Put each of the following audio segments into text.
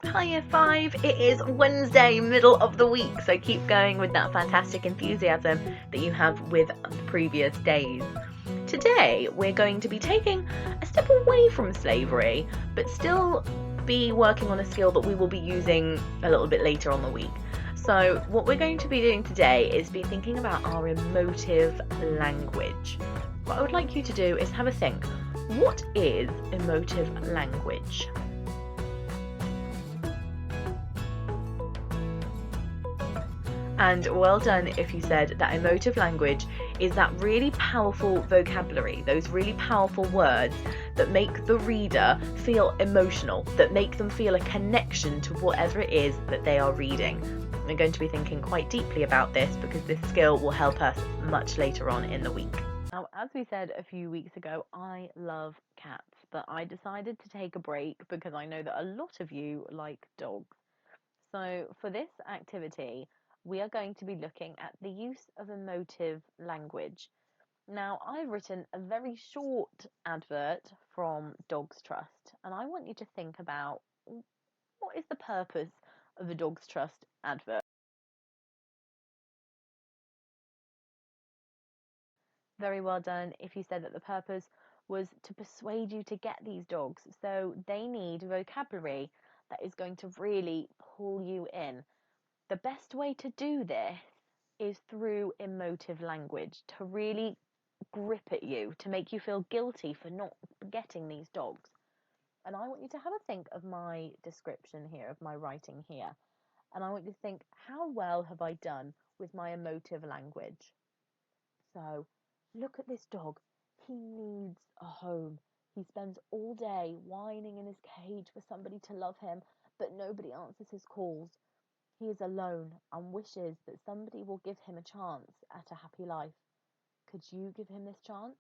Hi Year 5, it is Wednesday, middle of the week, so keep going with that fantastic enthusiasm that you have with the previous days. Today we're going to be taking a step away from slavery, but still be working on a skill that we will be using a little bit later on the week. So what we're going to be doing today is be thinking about our emotive language. What I would like you to do is have a think. What is emotive language? And well done if you said that emotive language is that really powerful vocabulary, those really powerful words that make the reader feel emotional, that make them feel a connection to whatever it is that they are reading. We're going to be thinking quite deeply about this because this skill will help us much later on in the week. Now, as we said a few weeks ago, I love cats, but I decided to take a break because I know that a lot of you like dogs. So, for this activity, we are going to be looking at the use of emotive language. Now, I've written a very short advert from Dogs Trust, and I want you to think about what is the purpose of a Dogs Trust advert. Very well done if you said that the purpose was to persuade you to get these dogs. So, they need vocabulary that is going to really pull you in. The best way to do this is through emotive language, to really grip at you, to make you feel guilty for not getting these dogs. And I want you to have a think of my description here, of my writing here. And I want you to think, how well have I done with my emotive language? So, look at this dog. He needs a home. He spends all day whining in his cage for somebody to love him, but nobody answers his calls. He is alone and wishes that somebody will give him a chance at a happy life. Could you give him this chance?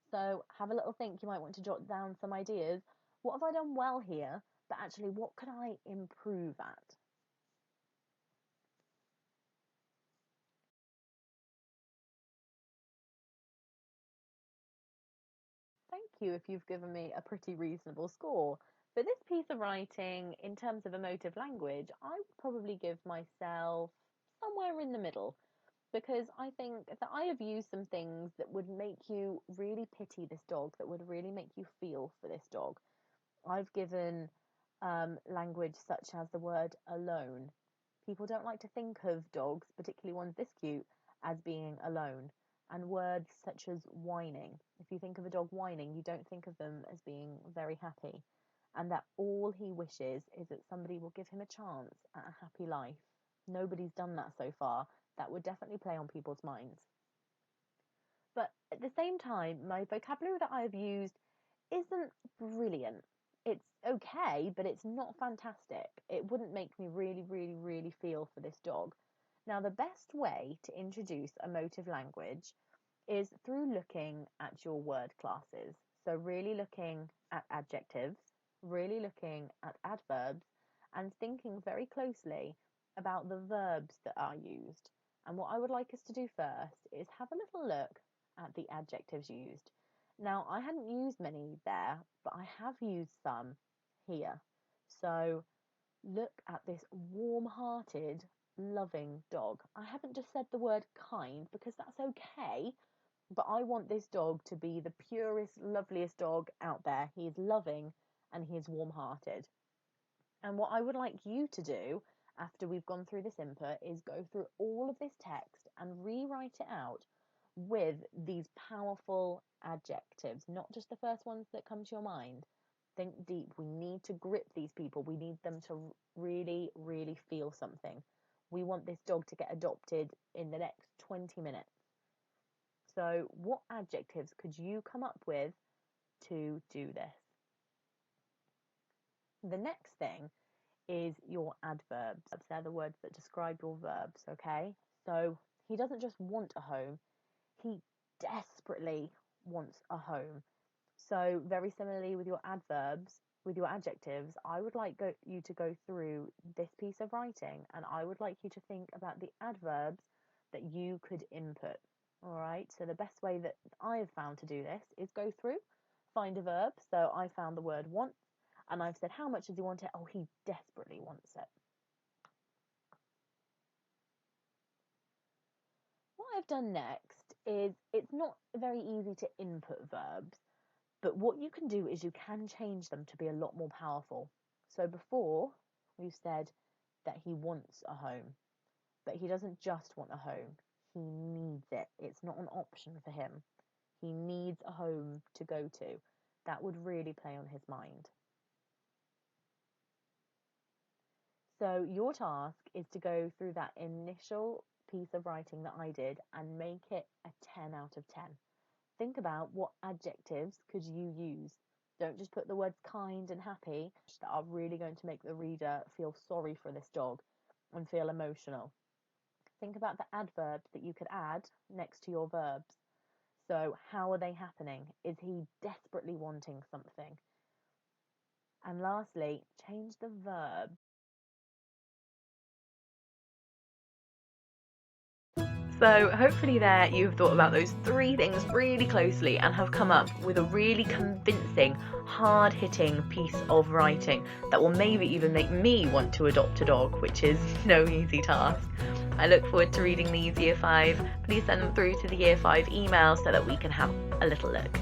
So have a little think. You might want to jot down some ideas. What have I done well here? But actually, what could I improve at? Thank you if you've given me a pretty reasonable score. For this piece of writing, in terms of emotive language, I would probably give myself somewhere in the middle, because I think that I have used some things that would make you really pity this dog, that would really make you feel for this dog. I've given language such as the word alone. People don't like to think of dogs, particularly ones this cute, as being alone. And words such as whining. If you think of a dog whining, you don't think of them as being very happy. And that all he wishes is that somebody will give him a chance at a happy life. Nobody's done that so far. That would definitely play on people's minds. But at the same time, my vocabulary that I've used isn't brilliant. It's okay, but it's not fantastic. It wouldn't make me really, really, really feel for this dog. Now, the best way to introduce emotive language is through looking at your word classes. So, really looking at adjectives, really looking at adverbs, and thinking very closely about the verbs that are used. And what I would like us to do first is have a little look at the adjectives used. Now, I hadn't used many there, but I have used some here. So, look at this warm hearted, loving dog. I haven't just said the word kind because that's okay, but I want this dog to be the purest, loveliest dog out there. He is loving and he is warm hearted. And what I would like you to do after we've gone through this input is go through all of this text and rewrite it out with these powerful adjectives, not just the first ones that come to your mind. Think deep. We need to grip these people. We need them to really, really feel something. We want this dog to get adopted in the next 20 minutes. So, what adjectives could you come up with to do this? The next thing is your adverbs. They're the words that describe your verbs, okay? So he doesn't just want a home, he desperately wants a home. So, very similarly with your adverbs, with your adjectives, I would like you to go through this piece of writing and I would like you to think about the adverbs that you could input. All right, so the best way that I have found to do this is go through, find a verb. So I found the word want, And I've said, how much does he want it? Oh, he desperately wants it. What I've done next is, it's not very easy to input verbs, but what you can do is you can change them to be a lot more powerful. So before, we've said that he wants a home, but he doesn't just want a home. He needs it. It's not an option for him. He needs a home to go to. That would really play on his mind. So your task is to go through that initial piece of writing that I did and make it a 10 out of 10. Think about what adjectives could you use. Don't just put the words kind and happy that are really going to make the reader feel sorry for this dog and feel emotional. Think about the adverbs that you could add next to your verbs. So how are they happening? Is he desperately wanting something? And lastly, change the verb. So hopefully there you've thought about those 3 things really closely and have come up with a really convincing, hard-hitting piece of writing that will maybe even make me want to adopt a dog, which is no easy task. I look forward to reading these Year 5. Please send them through to the Year 5 email so that we can have a little look.